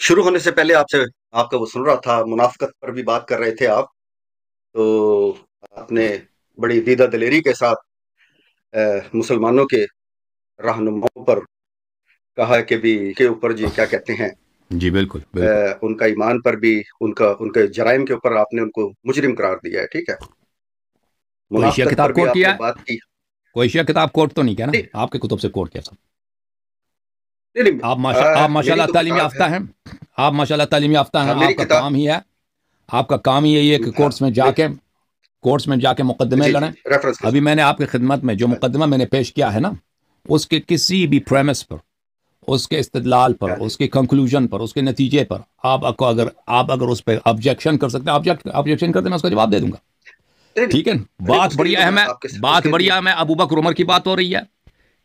شروع ہونے سے پہلے آپ سے آپ کا وہ سن رہا تھا، منافقت پر بھی بات کر رہے تھے آپ، تو آپ نے بڑی دیدہ دلیری کے ساتھ مسلمانوں کے رہنماؤں پر کہا کہ بھی کے اوپر جی کیا کہتے ہیں، جی بالکل بالکل. ان کا ایمان پر بھی ان کے جرائم کے اوپر آپ نے ان کو مجرم قرار دیا ہے. ٹھیک ہے، کوئی شیعہ منافقت پر کتاب بھی کوٹ آپ نے کیا؟ بات کی. کوئی شیعہ کتاب کوٹ تو نہیں کیا نا؟ نہیں آپ کے کتب سے کوٹ کیا سب؟ نہیں نہیں، آپ ماشاء میری اللہ تو تعلیم کتاب ہے. یافتہ ہیں. آپ ماشاء اللہ تعلیم یافتہ ہیں. ہاں میری آپ کا کتاب. کام ہی ہے، آپ کا کام ہی یہی ہے کہ ہاں کورٹس میں جا کے مقدمے جی جی لڑیں. جی، ریفرنس کے ابھی ساتھ. میں نے آپ کی خدمت میں جو مقدمہ میں نے پیش کیا ہے نا، اس کے کسی بھی پریمس پر، اس کے استدلال پر، ہاں جی اس کے کنکلوژن پر، اس کے نتیجے پر آپ اگر اس پہ آبجیکشن کر سکتے ہیں، آبجیکشن کرتے میں اس کا جواب دے دوں گا. نہیں ٹھیک ہے. نہیں، بات اس کے لیے بڑی تو اہم میں ہے. آپ کے اس بات کے بڑی لیے اہم ہے. ابو بکر عمر کی بات ہو رہی ہے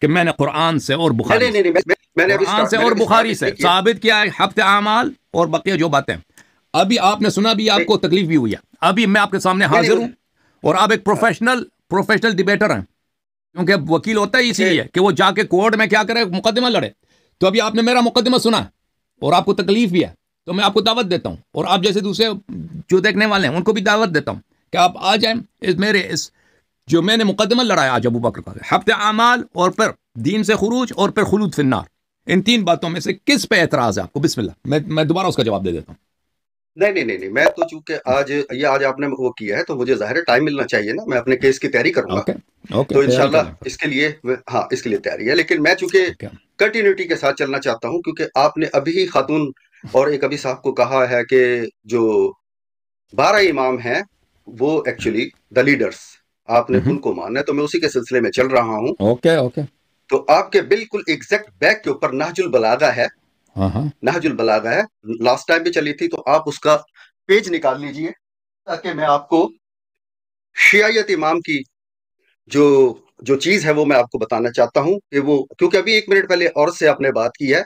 کہ میں نے قرآن سے اور نہیں بخاری نہیں سے نہیں نہیں، میں نے ابھی بخاری اسٹارٹ سے نہیں کیا. ثابت کیا ہے ہفتے اعمال اور بقیہ جو باتیں. ابھی آپ نے سنا بھی، آپ نہیں کو تکلیف بھی ہوئی ہے. ابھی میں آپ کے سامنے نہیں نہیں، حاضر ہوں اور آپ ایک ہاں، پروفیشنل ڈیبیٹر ہیں، کیونکہ وکیل ہوتا ہے اسی اچھا لیے کہ وہ جا کے کورٹ میں کیا کرے، مقدمہ لڑے. تو ابھی آپ نے میرا مقدمہ سنا ہے اور آپ کو تکلیف بھی ہے، تو میں آپ کو دعوت دیتا ہوں، اور آپ جیسے دوسرے جو دیکھنے والے ہیں ان کو بھی دعوت دیتا ہوں کہ آپ آ جائیں اس جو میں نے مقدمہ لڑایا آج ابو بکر کا، ہفتے اعمال اور پھر دین سے خروج اور پھر خلود فی النار. ان تین باتوں میں سے کس پہ اعتراض ہے آپ کو؟ بسم اللہ، میں دوبارہ اس کا جواب دے دیتا ہوں. نہیں نہیں نہیں نہیں، میں تو چونکہ آج آپ نے وہ کیا ہے تو مجھے ظاہر ٹائم ملنا چاہیے نا، میں اپنے کیس کی تیاری کروں گا. اوکے اوکے، تو تیاری انشاءاللہ کر لیں پھر. اس کے لیے ہاں اس کے لیے تیاری ہے، لیکن میں چونکہ اوکے. کنٹینیوٹی کے ساتھ چلنا چاہتا ہوں، کیونکہ آپ نے ابھی ہی خاتون اور ایک ابھی صاحب کو کہا ہے کہ جو 12 امام ہیں وہ ایکچولی دا لیڈرز، آپ نے ان کو ماننا ہے، تو میں اسی کے سلسلے میں چل رہا ہوں. Okay okay. تو آپ کے بالکل ایگزیکٹ بیک کے اوپر نہج البلاغہ ہے. ہاں ہاں. نہج البلاغہ ہے، لاسٹ ٹائم بھی چلی تھی، تو آپ اس کا پیج نکال لیجئے تاکہ میں آپ کو شیعیت امام کی جو جو چیز ہے وہ میں آپ کو بتانا چاہتا ہوں کہ وہ، کیونکہ ابھی 1 منٹ پہلے عورت سے آپ نے بات کی ہے،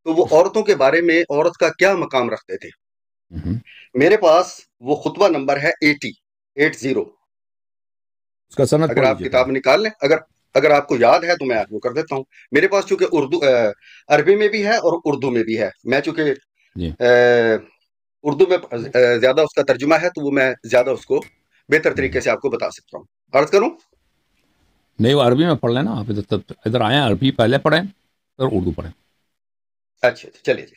تو وہ عورتوں کے بارے میں عورت کا کیا مقام رکھتے تھے. میرے پاس وہ خطبہ نمبر ہے 80. اس کا سند اگر پڑھ آپ لیجیے پہلے. کتاب نکال لیں، اگر آپ کو یاد ہے تو میں آپ کو کر دیتا ہوں. میرے پاس چونکہ عربی میں بھی ہے اور اردو میں بھی ہے. میں چونکہ جی اردو میں زیادہ اس کا ترجمہ ہے، تو وہ میں زیادہ اس کو بہتر طریقے سے آپ کو بتا سکتا ہوں. عرض کروں؟ نہیں، وہ عربی میں پڑھ لیں نا آپ. ادھر آئیں، عربی پہلے پڑھیں پھر اردو پڑھیں. اچھا چلیے جی.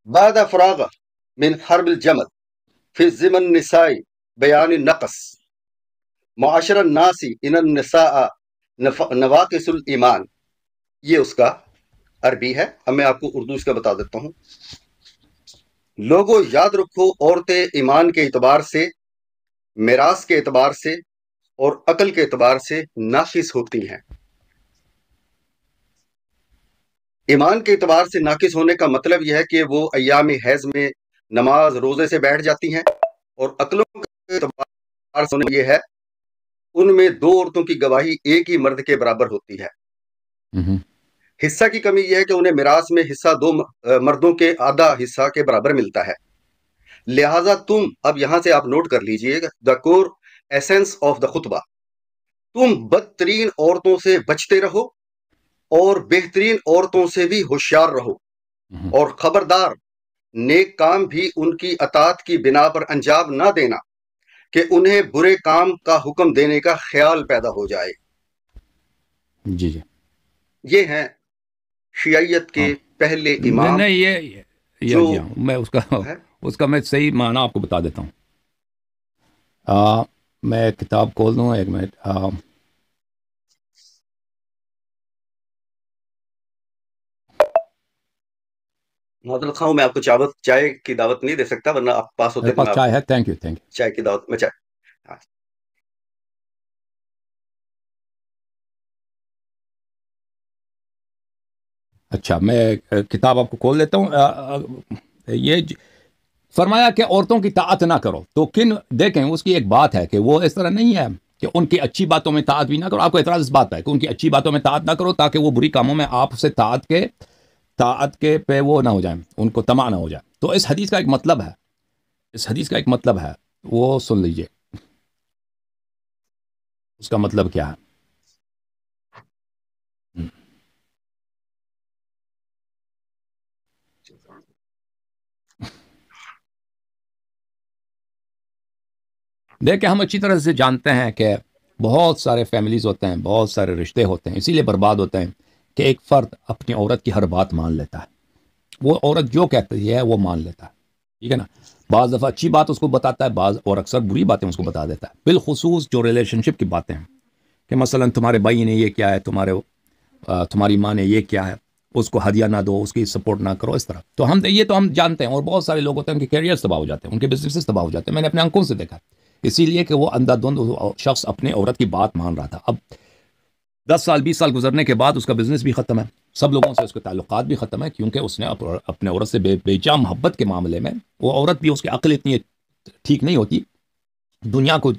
بعد فراغ من حرب الجمل فی ضمن النساء بیان النقص معاشر الناس ان النساء نواقص الایمان. یہ اس کا عربی ہے. اب میں آپ کو اردو اس کا بتا دیتا ہوں. لوگوں یاد رکھو، عورتیں ایمان کے اعتبار سے، میراث کے اعتبار سے اور عقل کے اعتبار سے ناقص ہوتی ہیں. ایمان کے اعتبار سے ناقص ہونے کا مطلب یہ ہے کہ وہ ایام حیض میں نماز روزے سے بیٹھ جاتی ہیں، اور عقلوں کے اعتبار سے یہ ہے ان میں 2 عورتوں کی گواہی ایک ہی مرد کے برابر ہوتی ہے. حصہ کی کمی یہ ہے کہ انہیں میراث میں حصہ 2 مردوں کے آدھا حصہ کے برابر ملتا ہے. لہٰذا تم، اب یہاں سے آپ نوٹ کر لیجئے دا کور ایسنس آف دا خطبہ، تم بدترین عورتوں سے بچتے رہو اور بہترین عورتوں سے بھی ہوشیار رہو، اور خبردار نیک کام بھی ان کی اطاعت کی بنا پر انجام نہ دینا کہ انہیں برے کام کا حکم دینے کا خیال پیدا ہو جائے. جی جی. یہ ہیں شیعیت ہاں کے پہلے امام نہیں، یہ جو جی ہاں، میں ہے. اس کا میں صحیح معنی آپ کو بتا دیتا ہوں. میں کتاب کھول دوں، 1 منٹ. معذرت خواہ ہوں، میں آپ کو چائے کی دعوت نہیں دے سکتا، ورنہ آپ پاس میرے ہوتے تو پاس میں آپ چائے کو ہے. Thank you. چائے کی دعوت میں چائے. ہاں. اچھا، میں کتاب آپ کو کھول دیتا ہوں. یہ فرمایا کہ عورتوں کی طاعت نہ کرو، تو دیکھیں اس کی ایک بات ہے کہ وہ اس طرح نہیں ہے کہ ان کی اچھی باتوں میں طاعت بھی نہ کرو. آپ کو اعتراض اس بات پہ ہے کہ ان کی اچھی باتوں میں طاعت نہ کرو تاکہ وہ بری کاموں میں آپ سے طاعت کے پہ وہ نہ ہو جائیں، ان کو طمع نہ ہو جائے. تو اس حدیث کا ایک مطلب ہے، وہ سن لیجئے. اس کا مطلب کیا ہے؟ دیکھیں ہم اچھی طرح سے جانتے ہیں کہ بہت سارے فیملیز ہوتے ہیں، بہت سارے رشتے ہوتے ہیں، اسی لیے برباد ہوتے ہیں کہ ایک فرد اپنی عورت کی ہر بات مان لیتا ہے، وہ عورت جو کہتی ہے وہ مان لیتا ہے، ٹھیک ہے نا؟ بعض دفعہ اچھی بات اس کو بتاتا ہے، بعض اور اکثر بری باتیں اس کو بتا دیتا ہے، بالخصوص جو ریلیشن شپ کی باتیں ہیں کہ مثلا تمہارے بھائی نے یہ کیا ہے، تمہاری ماں نے یہ کیا ہے، اس کو ہدیہ نہ دو، اس کی سپورٹ نہ کرو، اس طرح تو ہم جانتے ہیں، اور بہت سارے لوگ ہوتے ہیں ان کے کیریئرز تباہ ہو جاتے ہیں، ان کے بزنسز تباہ ہو جاتے ہیں، میں نے اپنے آنکھوں سے دیکھا، اسی لیے کہ وہ اندھا دھند شخص اپنے عورت کی بات مان رہا تھا۔ اب 10 سال 20 سال گزرنے کے بعد اس کا بزنس بھی ختم ہے، سب لوگوں سے اس کے تعلقات بھی ختم ہے، کیونکہ اس نے اپنے عورت سے بے جا محبت کے معاملے میں، وہ عورت بھی، اس کی عقل اتنی ٹھیک نہیں ہوتی، دنیا کو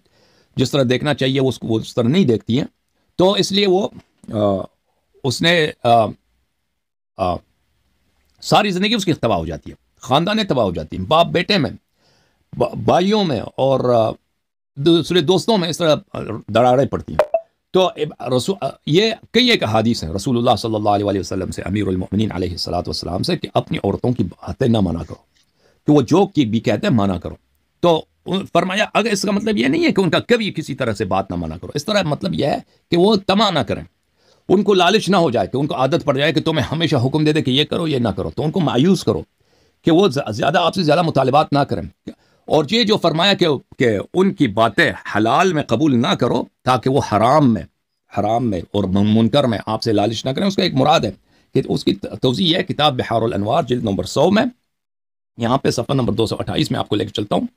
جس طرح دیکھنا چاہیے وہ اس طرح نہیں دیکھتی ہیں، تو اس لیے وہ اس نے ساری زندگی اس کی تباہ ہو جاتی ہے، خاندانیں تباہ ہو جاتی ہیں، باپ بیٹے میں، بھائیوں میں، اور دوسرے دوستوں میں اس طرح دراڑیں پڑتی ہیں۔ تو یہ کئی ایک احادیث ہیں رسول اللہ صلی اللہ علیہ وسلم سے، امیر المؤمنین علیہ الصلوۃ والسلام سے، کہ اپنی عورتوں کی باتیں نہ مانا کرو، کہ وہ جو بھی کہتے ہیں مانا کرو۔ تو فرمایا اگر اس کا مطلب یہ نہیں ہے کہ ان کا کبھی کسی طرح سے بات نہ مانا کرو، اس طرح مطلب یہ ہے کہ وہ طمع نہ کریں، ان کو لالچ نہ ہو جائے، کہ ان کو عادت پڑ جائے کہ تمہیں ہمیشہ حکم دے دے کہ یہ کرو یہ نہ کرو، تو ان کو مایوس کرو کہ وہ زیادہ آپ سے زیادہ مطالبات نہ کریں، اور یہ جو فرمایا کہ ان کی باتیں حلال میں قبول نہ کرو تاکہ وہ حرام میں اور منکر میں آپ سے لالچ نہ کریں، اس کا ایک مراد ہے کہ اس کی توضیح ہے کتاب بحار الانوار جلد نمبر 100 میں، یہاں پہ صفحہ نمبر 228 میں آپ کو لے کے چلتا ہوں۔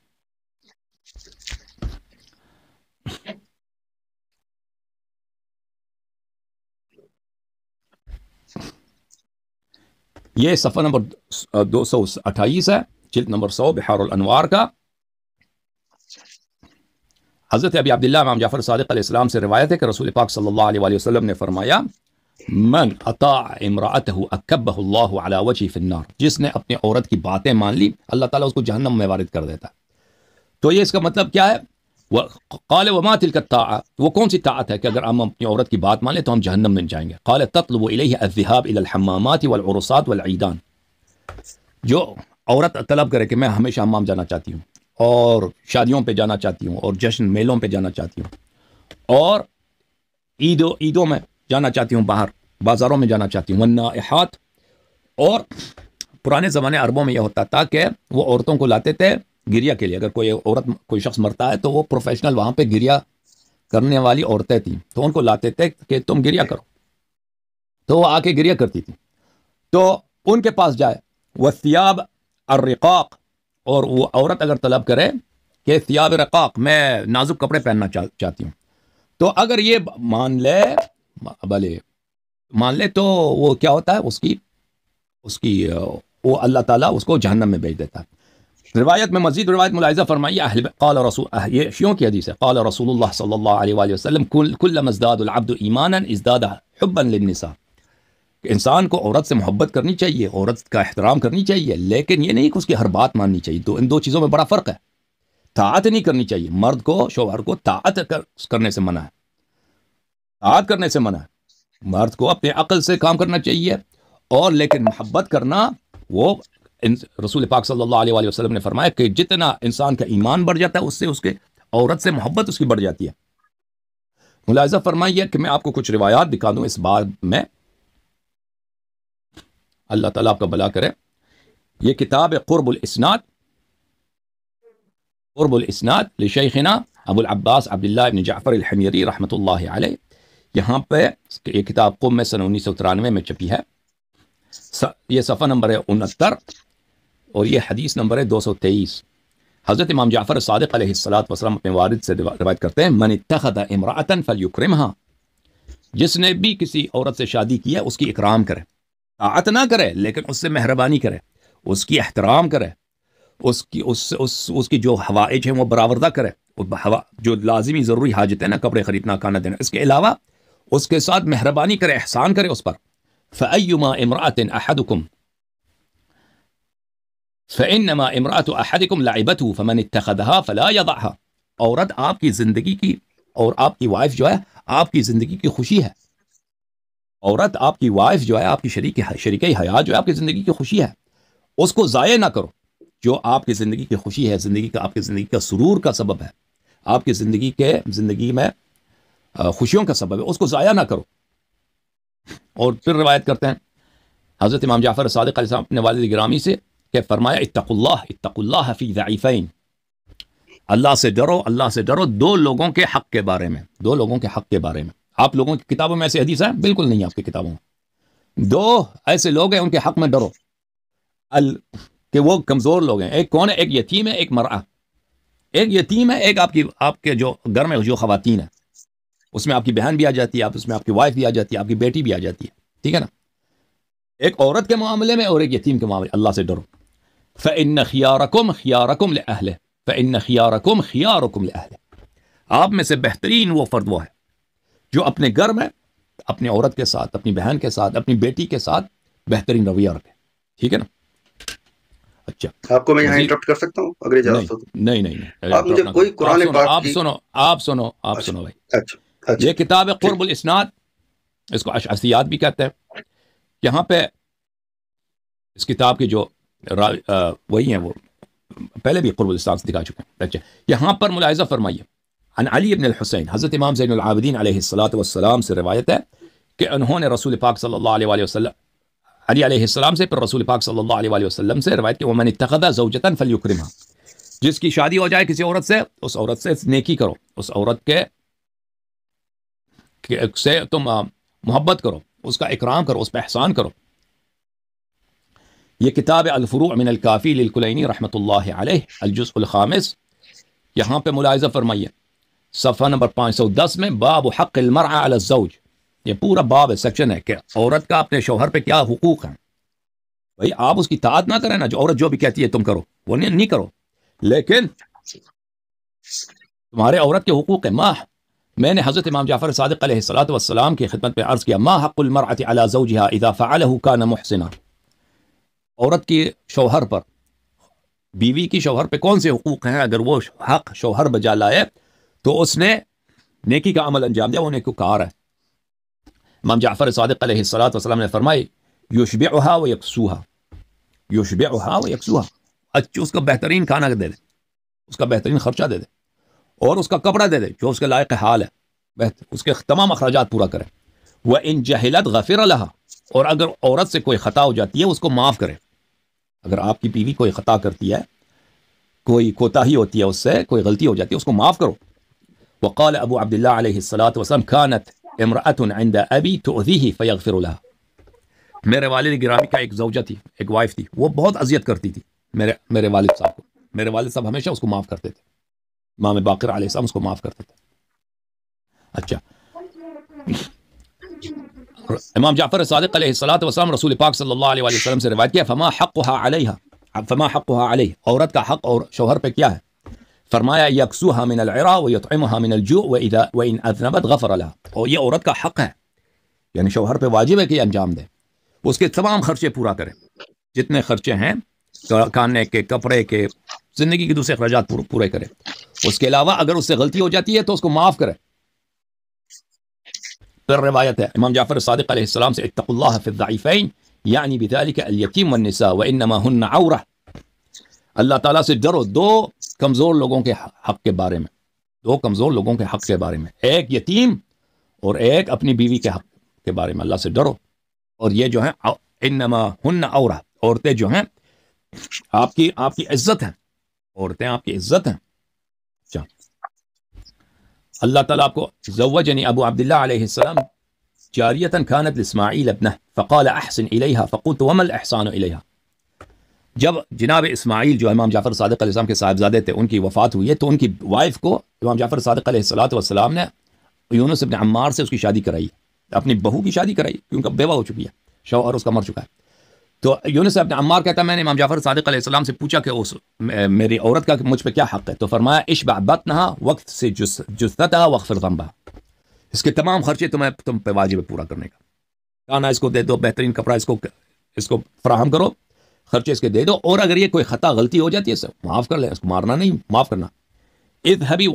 یہ صفحہ نمبر 228 ہے، جلد نمبر 100 بحار الانوار کا۔ حضرت ابی عبداللہ امام جعفر صادق علیہ السلام سے روایت ہے کہ رسول پاک صلی اللہ علیہ وسلم نے فرمایا، من اطاع امرأته اکبہ اللہ علی وجہ فی النار، جس نے اپنی عورت کی باتیں مان لی اللہ تعالیٰ اس کو جہنم میں وارد کر دیتا ہے۔ تو یہ اس کا مطلب کیا ہے؟ قال وما تلک الطاعہ، وہ کون سی طاعت ہے کہ اگر ہم اپنی عورت کی بات مان لیں تو ہم جہنم میں جائیں گے؟ قال تطلب الیہ الذهاب الى الحمامات والعرسات والعیدان، جو عورت طلب کرے کہ میں ہمیشہ حمام جانا چاہتی ہوں، اور شادیوں پہ جانا چاہتی ہوں، اور جشن میلوں پہ جانا چاہتی ہوں، اور عیدوں میں جانا چاہتی ہوں، باہر بازاروں میں جانا چاہتی ہوں، والنائحات، اور پرانے زمانے عربوں میں یہ ہوتا تھا کہ وہ عورتوں کو لاتے تھے گریا کے لیے، اگر کوئی شخص مرتا ہے تو وہ پروفیشنل وہاں پہ گریا کرنے والی عورتیں تھیں، تو ان کو لاتے تھے کہ تم گریا کرو، تو وہ آ کے گریا کرتی تھی، تو ان کے پاس جائے۔ والثیاب الرقاق، اور وہ عورت اگر طلب کرے کہ ثیاب رقاق، میں نازک کپڑے پہننا چاہتی ہوں، تو اگر یہ مان لے تو وہ کیا ہوتا ہے، اس کی وہ اللہ تعالیٰ اس کو جہنم میں بھیج دیتا ہے۔ روایت میں مزید روایت ملاحظہ فرمائیے، یہ شیعوں کی حدیث ہے، قال رسول اللہ صلی اللہ علیہ وآلہ وسلم کلما ازداد العبد ایمانا ازداد حبا للنساء، کہ انسان کو عورت سے محبت کرنی چاہیے، عورت کا احترام کرنی چاہیے، لیکن یہ نہیں کہ اس کی ہر بات ماننی چاہیے، تو ان دو چیزوں میں بڑا فرق ہے۔ طاعت نہیں کرنی چاہیے، مرد کو، شوہر کو طاعت کرنے سے منع ہے، طاعت کرنے سے منع ہے، مرد کو اپنے عقل سے کام کرنا چاہیے، اور لیکن محبت کرنا، وہ رسول پاک صلی اللہ علیہ وآلہ وسلم نے فرمایا کہ جتنا انسان کا ایمان بڑھ جاتا ہے اس سے اس کے عورت سے محبت اس کی بڑھ جاتی ہے۔ ملاحظہ فرمائیے کہ میں آپ کو کچھ روایات دکھا دوں اس بات میں، اللہ تعالیٰ آپ کا بھلا کرے۔ یہ کتاب ہے قرب الاسناد لشیخنا ابو العباس عبداللہ ابن جعفر الحمیری رحمۃ اللہ علیہ، یہاں پہ یہ کتاب قم میں سن 1993 میں چھپی ہے، یہ صفحہ نمبر ہے 69، اور یہ حدیث نمبر ہے 223۔ حضرت امام جعفر صادق علیہ الصلوۃ والسلام اپنے والد سے روایت کرتے ہیں، من اتخذ امرأۃ فلیکرمھا، جس نے بھی کسی عورت سے شادی کی ہے اس کی اکرام کرے، طاعت نہ کرے لیکن اس سے مہربانی کرے، اس کی احترام کرے، اس کی جو حوائج ہیں وہ برآوردہ کرے، جو لازمی ضروری حاجت ہے نا، کپڑے خریدنا، کھانا دینا، اس کے علاوہ اس کے ساتھ مہربانی کرے، احسان کرے اس پر۔ فَأَيُّمَا امْرَأَةٍ أَحَدُكُمْ فَإِنَّمَا امْرَأَةُ أَحَدِكُمْ لَعِبَتُهُ فَمَنِ اتَّخَذَهَا فَلَا يَضَعْهَا، عورت آپ کی زندگی کی، اور آپ کی وائف جو ہے آپ کی زندگی کی خوشی ہے، عورت آپ کی وائف جو ہے آپ کی شریکہ حیات جو ہے آپ کی زندگی کی خوشی ہے، اس کو ضائع نہ کرو، جو آپ کی زندگی کی خوشی ہے، آپ کی زندگی کا سرور کا سبب ہے، آپ کی زندگی میں خوشیوں کا سبب ہے، اس کو ضائع نہ کرو. اور پھر روایت کرتے ہیں حضرت امام جعفر صادق علیہ السلام اپنے والد گرامی سے کہ فرمایا اتقوا اللہ فی ضعیفین، اللہ سے ڈرو دو لوگوں کے حق کے بارے میں. آپ لوگوں کی کتابوں میں ایسے حدیث ہیں؟ بالکل نہیں. آپ کی کتابوں میں دو ایسے لوگ ہیں، ان کے حق میں ڈرو کہ وہ کمزور لوگ ہیں. ایک کون ہے؟ ایک یتیم ہے، ایک مرأہ. ایک یتیم ہے، ایک آپ کے جو گھر میں جو خواتین ہیں، اس میں آپ کی بہن بھی آ جاتی ہے، اس میں آپ کی وائف بھی آ جاتی ہے، آپ کی بیٹی بھی آ جاتی ہے. ٹھیک ہے نا؟ ایک عورت کے معاملے میں اور ایک یتیم کے معاملے. اللہ سے ڈرو. فإن خياركم خياركم لأهله فإن خياركم خياركم لأهله. آپ میں سے بہترین وہ فرد وہ ہے جو اپنے گھر میں اپنی عورت کے ساتھ، اپنی بہن کے ساتھ، اپنی بیٹی کے ساتھ بہترین رویہ رکھے. ٹھیک ہے نا؟ اچھا، آپ کو میں یہاں انٹرپٹ کر سکتا ہوں اگر اجازت ہو؟ نہیں. آپ مجھے کوئی قرآن پاک کی... آپ سنو بھائی. اچھا. یہ کتاب ہے قرب الاسناد، اس کو اشعثیات بھی کہتے ہیں. یہاں پہ اس کتاب کے جو وہی ہیں، وہ پہلے بھی قرب الاسناد دکھا چکے ہیں. اچھا، یہاں پر ملاحظہ فرمائیے. عن علی بن الحسین، حضرت امام زین العابدین علیہ الصلوۃ والسلام سے روایت ہے کہ انہوں نے رسول پاک صلی اللہ علیہ وسلم، علی علیہ السلام سے، پھر رسول پاک صلی اللہ علیہ وسلم سے روایت کہ ومن اتخذ زوجۃ فلیکرمها، جس کی شادی ہو جائے کسی عورت سے، اس عورت سے نیکی کرو، اس عورت سے تم محبت کرو، اس کا اکرام کرو، اس پہ احسان کرو. یہ کتاب الفروع من الکافی للکلینی رحمۃ اللہ علیہ، الجزء الخامس. یہاں پہ ملاحظہ فرمائیے صفحہ نمبر 510 میں باب حق المرأة علی الزوج. یہ پورا باب ہے، سیکشن ہے کہ عورت کا اپنے شوہر پہ کیا حقوق ہیں. بھائی آپ اس کی اطاعت نہ کریں نا، جو عورت جو بھی کہتی ہے تم کرو، وہ نہیں کرو، لیکن تمہارے عورت کے حقوق ہیں. میں نے حضرت امام جعفر صادق علیہ الصلوۃ والسلام کی خدمت میں عرض کیا ما حق المرأة علی زوجها اذا فعله كان محسنا. عورت کی شوہر پر، بیوی کی شوہر پہ کون سے حقوق ہیں؟ اگر وہ حق شوہر بجا لائے تو اس نے نیکی کا عمل انجام دیا، وہ نیکوکار ہے. امام جعفر صادق علیہ الصلوۃ والسلام نے فرمائی یشبعها ویکسوها، اس کو بہترین کھانا دے دے، اس کا بہترین خرچہ دے دے، اور اس کا کپڑا دے دے جو اس کے لائق حال ہے، اس کے تمام اخراجات پورا کرے. وَإِن جَهِلَتْ غَفِرَ لَهَا، اور اگر عورت سے کوئی خطا ہو جاتی ہے اس کو معاف کرے. اگر آپ کی بیوی کوئی خطا کرتی ہے، کوئی کوتاہی ہوتی ہے، اس سے کوئی غلطی ہو جاتی ہے، اس کو معاف کرو. وقال ابو عبد اللہ علیہ الصلوۃ والسلام كانت امرأة عند ابی تؤذیہ فیغفر لها. میرے والد گرامی کا ایک زوجہ تھی، ایک وائف تھی، وہ بہت اذیت کرتی تھی میرے والد صاحب کو. میرے والد صاحب ہمیشہ اس کو معاف کرتے تھے. امام باقر علیہ السلام اس کو معاف کرتے تھے. اچھا، امام جعفر صادق علیہ الصلوۃ والسلام رسول پاک صلی اللہ علیہ وسلم سے روایت کیا فما حقها علیہ، عورت کا حق اور شوہر پہ کیا ہے؟ فرمایا یکسوها من العرا ویطعمها من الجوع وان اذنبت غفر لها. اور یہ عورت کا حق ہے، یعنی شوہر پہ واجب ہے کہ انجام دے، اس کے تمام خرچے پورا کرے، جتنے خرچے ہیں کھانے کے، کپڑے کے، زندگی کے دوسرے اخراجات پورے کرے. اس کے علاوہ اگر اس سے غلطی ہو جاتی ہے تو اس کو معاف کرے. پھر روایت ہے امام جعفر صادق علیہ السلام سے اتقوا اللہ فی الضعیفین یعنی بذلک الیتیم والنساء وانما ہن عورہ. اللہ تعالیٰ سے ڈرو دو کمزور لوگوں کے حق کے بارے میں، دو کمزور لوگوں کے حق کے بارے میں، ایک یتیم اور ایک اپنی بیوی کے حق کے بارے میں. اللہ سے ڈرو. اور یہ جو ہیں انما ہن عورہ، عورتیں جو ہیں آپ کی عزت ہیں، عورتیں آپ کی عزت ہیں. اچھا، اللہ تعالیٰ آپ کو زوجنی ابو عبداللہ علیہ السلام جاریة كانت لاسماعیل ابنہ فقال احسن الیہا فقلت وما الاحسان الیہا. جب جناب اسماعیل جو امام جعفر صادق علیہ السلام کے صاحبزادے تھے، ان کی وفات ہوئی ہے، تو ان کی وائف کو امام جعفر صادق علیہ الصلوۃ والسلام نے یونس ابن عمار سے اس کی شادی کرائی، اپنی بہو کی شادی کرائی کیونکہ بیوہ ہو چکی ہے، شوہر اس کا مر چکا ہے. تو یونس ابن عمار کہتا ہے میں نے امام جعفر صادق علیہ السلام سے پوچھا کہ میری عورت کا مجھ پہ کیا حق ہے؟ تو فرمایا اشبع بطنها وقت سے جثتها واغفر ذنبها. اس کے تمام خرچے تم پہ واجب ہے پورا کرنے کا. کھانا اس کو دے دو، بہترین کپڑا اس کو فراہم کرو، خرچے اس کے دے دو، اور اگر یہ کوئی خطا غلطی ہو جاتی ہے اسے معاف کر لیں، اس کو مارنا نہیں، معاف کرنا. اذهبی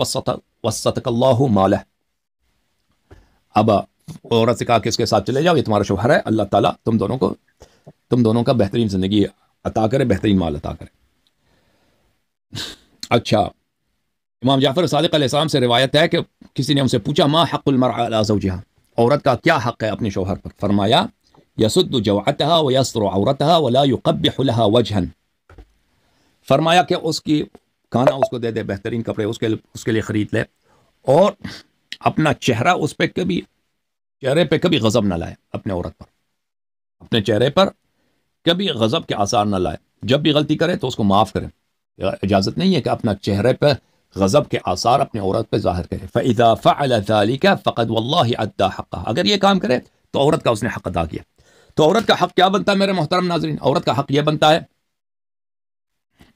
وسطک اللہ مالہ. اب عورت سے کہا کہ اس کے ساتھ چلے جاؤ، یہ تمہارا شوہر ہے، اللہ تعالیٰ تم دونوں کا بہترین زندگی عطا کرے، بہترین مال عطا کرے. اچھا، امام جعفر صادق علیہ السلام سے روایت ہے کہ کسی نے ان سے پوچھا ما حق المرأة علی زوجها، عورت کا کیا حق ہے اپنے شوہر پر؟ فرمایا یسد جوعتها ویستر عورتها ولا يقبح لها وجها، فرمایا کہ اس کی کھانا اس کو دے دے، بہترین کپڑے اس کے لیے خرید لے، اور اپنا چہرہ اس پہ کبھی، چہرے پہ کبھی غضب نہ لائے، اپنے عورت پر اپنے چہرے پر کبھی غضب کے آثار نہ لائے، جب بھی غلطی کرے تو اس کو معاف کرے، اجازت نہیں ہے کہ اپنا چہرے پہ غضب کے آثار اپنے عورت پہ ظاہر کرے۔ فَإِذَا فَعَلَ ذَلِكَ فَقَدْ وَاللَّهِ أَدَّى حَقَّهَا، اگر یہ کام کرے تو عورت کا اس نے حق ادا کیا۔ تو عورت کا حق کیا بنتا ہے میرے محترم ناظرین؟ عورت کا حق یہ بنتا ہے،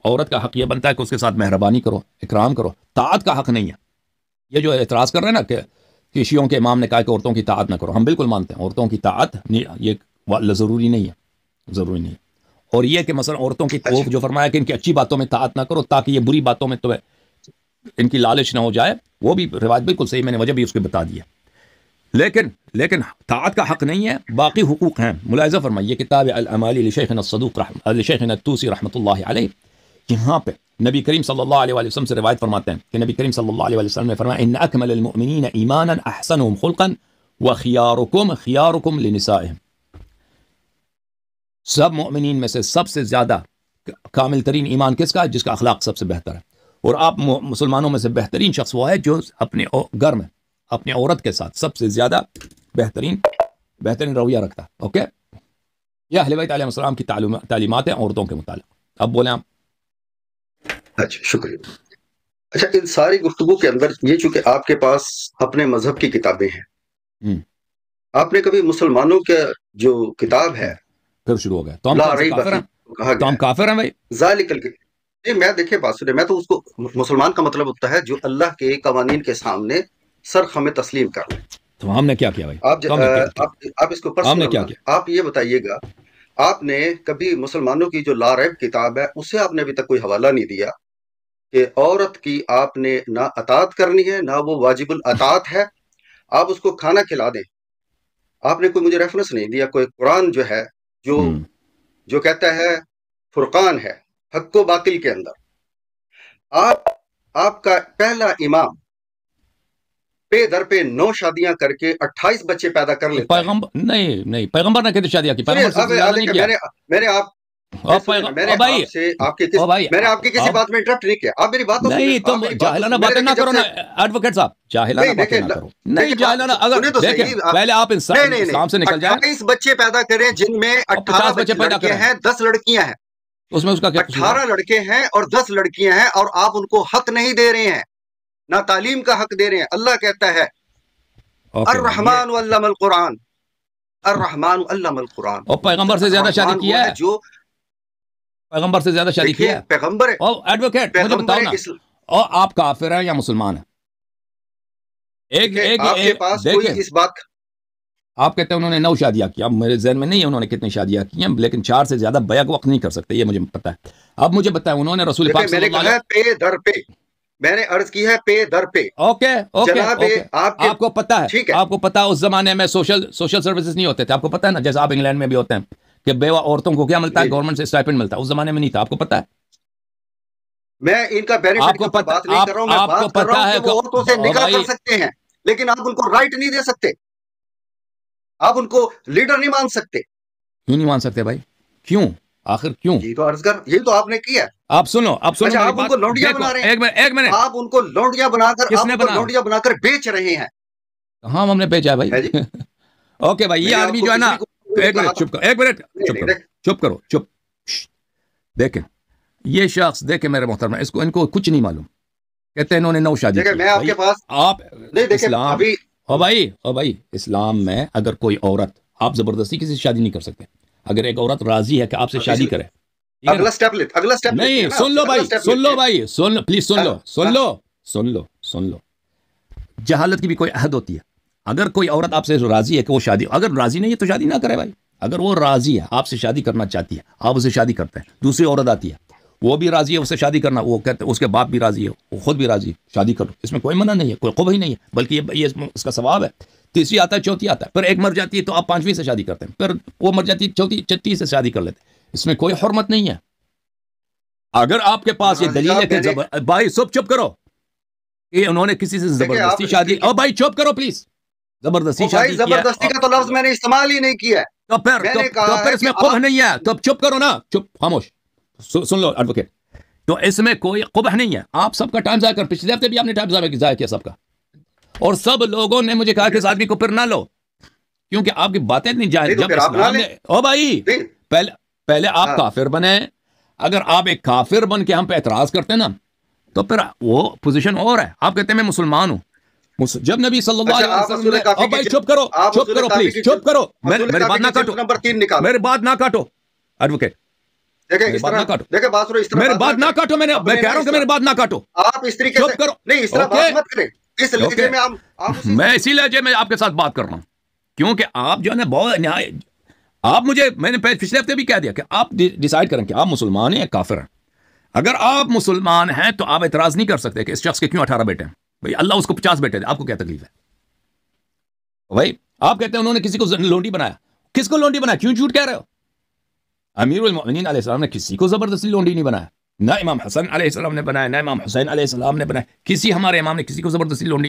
عورت کا حق یہ بنتا ہے کہ اس کے ساتھ مہربانی کرو، اکرام کرو، طاعت کا حق نہیں ہے۔ یہ جو اعتراض کر رہے ہیں نا کہ شیعوں کے امام نے کہا کہ عورتوں کی طاعت نہ کرو، ہم بالکل مانتے ہیں عورتوں کی طاعت یہ ضروری نہیں ہے، ضروری نہیں ہے۔ اور یہ کہ مثلا عورتوں کی جو فرمایا کہ ان کی اچھی باتوں میں طاعت نہ کرو تاکہ یہ بری باتوں میں تو ان کی لالچ نہ ہو جائے، وہ بھی روایت بالکل صحیح، میں نے وجہ بھی اس کو بتا دیا، لیکن طاعت کا حق نہیں ہے، باقی حقوق ہیں۔ ملاحظہ فرمائیے کتاب الاعمال لشیخنا الصدوق لشیخنا الطوسی رحمۃ اللہ علیہ، یہاں پہ نبی کریم صلی اللہ علیہ وسلم سے روایت فرماتے ہیں کہ نبی کریم صلی اللہ علیہ وسلم نے فرمایا ان اکمل المؤمنین ایمانا احسنهم خلقا وخیارکم خیارکم لنسائهم، سب مومنین میں سے سب سے زیادہ کامل ترین ایمان کس کا ہے؟ جس کا اخلاق سب سے بہتر ہے، اور آپ مسلمانوں میں سے بہترین شخص وہ ہے جو اپنے گھر میں اپنی عورت کے ساتھ سب سے زیادہ بہترین رویہ رکھتا ہے۔ اوکے، یہ اہل بیت علیہ السلام کی تعلیمات ہیں عورتوں کے متعلق۔ اب بولیں آپ۔ اچھا شکریہ۔ اچھا، ان ساری گفتگو کے اندر یہ چونکہ آپ کے پاس اپنے مذہب کی کتابیں ہیں، آپ نے کبھی مسلمانوں کا جو کتاب ہے پھر شروع ہو گیا تو ہم کافر ہیں؟ تو ہم کافر ہیں بھائی؟ ذالک میں دیکھیں بات سنیں، میں تو اس کو مسلمان کا مطلب ہوتا ہے جو اللہ کے قوانین کے سامنے سر خم تسلیم کر لیں۔ تو ہم نے کیا کیا بھائی؟ آپ اس کو پرسنل، آپ یہ بتائیے گا، آپ نے کبھی مسلمانوں کی جو لا ریب کتاب ہے اسے آپ نے ابھی تک کوئی حوالہ نہیں دیا کہ عورت کی آپ نے نہ اطاعت کرنی ہے، نہ وہ واجب الاطاعت ہے، آپ اس کو کھانا کھلا دیں۔ آپ نے کوئی مجھے ریفرنس نہیں دیا، کوئی قرآن جو ہے جو کہتا ہے فرقان ہے حق و باطل کے اندر، آپ کا پہلا امام پہ در پہ 9 شادیاں کر کے 28 بچے پیدا کر لیتا ہے۔ نہیں پیغمبر نے کتنی شادیاں کی؟ پیغمبر سے زیادہ نہیں کیا۔ میں نے آپ کی کسی بات میں انٹرپٹ نہیں کیا، آپ میری بات تو نہیں، تم جاہلانہ باتیں نہ کرو نا ایڈوکیٹ صاحب، جاہلانہ باتیں نہ کرو، نہیں جاہلانہ، اگر دیکھیں پہلے آپ اسلام سے نکل جائیں۔ 28 بچے پیدا کریں جن میں 18 بچے لڑکے ہیں، 10 لڑکیاں ہیں، اس میں اس کا کیا؟ 18 لڑکے ہیں اور 10 لڑکیاں ہیں، اور آپ ان کو حق نہیں دے رہے ہیں، نہ تعلیم کا حق دے رہے ہیں۔ اللہ کہتا ہے الرحمن علم القرآن، الرحمن علم القرآن، اور پیغمبر سے زیادہ شادی کیا ہے؟ جو پیغمبر سے زیادہ شادی کیا ہے پیغمبر؟ ایڈوکیٹ مجھے بتاؤ نا، اور آپ کافر ہیں یا مسلمان ہیں؟ آپ کے پاس کوئی اس بات، آپ کہتے ہیں انہوں نے 9 شادیاں کی، اب میرے ذہن میں نہیں ہے انہوں نے کتنی شادیاں کی ہیں، لیکن 4 سے زیادہ بیک وقت نہیں کر سکتے، یہ مجھے پتا ہے۔ اب مجھے بتائیں انہوں نے رسول پاک میں نے کہا ہے پے در پہ، میں نے عرض کی ہے پے در پہ۔ اوکے جناب آپ کو پتا ہے، آپ کو پتا ہے اس زمانے میں سوشل سروسز نہیں ہوتے تھے، آپ کو پتا ہے نا، جیسے آپ انگلینڈ میں بھی ہوتے ہیں کہ بیوہ عورتوں کو کیا ملتا ہے؟ گورنمنٹ سے اسٹائپنڈ ملتا ہے، اس زمانے میں نہیں تھا، آپ کو پتا ہے؟ میں ان کا بینیفٹ کی بات نہیں کر رہا ہوں، میں بات کر رہا ہوں کہ وہ عورتوں سے نکاح کر سکتے ہیں، لیکن آپ ان کو رائٹ نہیں دے سکتے، آپ ان کو لیڈر نہیں مان سکتے۔ کیوں نہیں مان سکتے بھائی؟ کیوں؟ آخر کیوں؟ یہ تو عرض کر، یہ تو آپ نے کیا۔ آپ سنو آپ ان کو لونڈیاں بنا رہے ہیں، ایک منٹ، آپ ان کو لونڈیاں بنا کر بیچ رہے ہیں۔ ہاں ہم نے بیچا ہے بھائی۔ اوکے بھائی، یہ آدمی جو ہے نا، ایک منٹ چپ کرو، چپ۔ دیکھیں یہ شخص، دیکھیں میرے محترم، ان کو کچھ نہیں معلوم، کہتے ہیں انہوں نے 9 شادی کی۔ میں آپ کے پاس آپ اسلام، او بھائی اسلام میں اگر کوئی عورت، آپ زبردستی کسی سے شادی نہیں کر سکتے، اگر ایک عورت راضی ہے کہ آپ سے شادی کرے، اگلا سٹیپ نہیں، سن لو بھائی، پلیز سن لو، جہالت کی بھی کوئی عہد ہوتی ہے۔ اگر کوئی عورت آپ سے راضی ہے کہ وہ شادی، اگر راضی نہیں ہے تو شادی نہ کرے بھائی۔ اگر وہ راضی ہے، آپ سے شادی کرنا چاہتی ہے، آپ اسے شادی کرتے ہیں، دوسری عورت آتی ہے، وہ بھی راضی ہے اس سے شادی کرنا، وہ کہتے ہیں اس کے باپ بھی راضی ہے، وہ خود بھی راضی ہے، شادی کرو، اس میں کوئی منع نہیں ہے، کوئی قبح ہی نہیں ہے، بلکہ یہ اس کا ثواب ہے۔ تیسری آتا ہے، چوتھی آتا ہے، پھر ایک مر جاتی ہے تو آپ 5ویں سے شادی کرتے ہیں، پھر وہ مر جاتی ہے چوتھی، چھٹی سے شادی کر لیتے ہیں، اس میں کوئی حرمت نہیں ہے۔ اگر آپ کے پاس یہ دلیل ہے کہ بھائی چپ کرو، کہ انہوں نے کسی سے زبردستی شادی. او بھائی چپ کرو پلیز. زبردستی شادی کیا. زبردستی کا تو لفظ میں نے استعمال ہی نہیں کیا. تو پھر اس میں قبح نہیں ہے. تو چپ کرو نا, چپ خاموش. سن لو ایڈوکیٹ, تو اس میں کوئی قبح نہیں ہے. آپ سب کا ٹائم ضائع کر, پچھلے ہفتے بھی آپ نے ٹائم ضائع کیا سب کا, اور سب لوگوں نے مجھے کہا کہ اس آدمی کو پھر نہ لو کیونکہ آپ کی باتیں نہیں جائیں. جب اسلام نے, او بھائی پہلے آپ کافر بنے. اگر آپ ایک کافر بن کے ہم پہ اعتراض کرتے ہیں نا تو پھر وہ پوزیشن اور ہے. آپ کہتے ہیں میں مسلمان ہوں. جب نبی صلی اللہ علیہ وسلم نے, او بھائی چپ کرو پلیز, چپ کرو. میری بات نہ کاٹو, میری بات نہ کاٹو ایڈوکیٹ, میری بات نہ کاٹو, میری بات نہ کاٹو. میں کہہ رہا ہوں کہ میری بات نہ کاٹو. آپ اس طریقے سے, چپ کرو. نہیں اس طرح بات مت کریں. اس لہجے میں میں اسی لہجے میں آپ کے ساتھ بات کر رہا ہوں کیونکہ آپ جو ہے نا بہت آپ مجھے, میں نے پچھلے ہفتے بھی کہہ دیا کہ آپ ڈیسائیڈ کریں کہ آپ مسلمان ہیں یا کافر ہیں. اگر آپ مسلمان ہیں تو آپ اعتراض نہیں کر سکتے کہ اس شخص کے کیوں 18 بیٹے ہیں. بھائی اللہ اس کو 50 بیٹے دے, آپ کو کیا تکلیف ہے بھائی؟ آپ کہتے ہیں انہوں نے کسی کو لونڈی بنایا. کس کو لونڈی بنایا؟ کیوں جھوٹ کہہ رہے ہو؟ امیر المؤمنین علیہ السلام نے کسی کو زبردستی لونڈی نہیں بنایا. نہ امام حسن علیہ السلام نے بنایا, نہ امام حسین علیہ السلام نے بنایا. کسی ہمارے امام نے کسی کو زبردستی لونڈی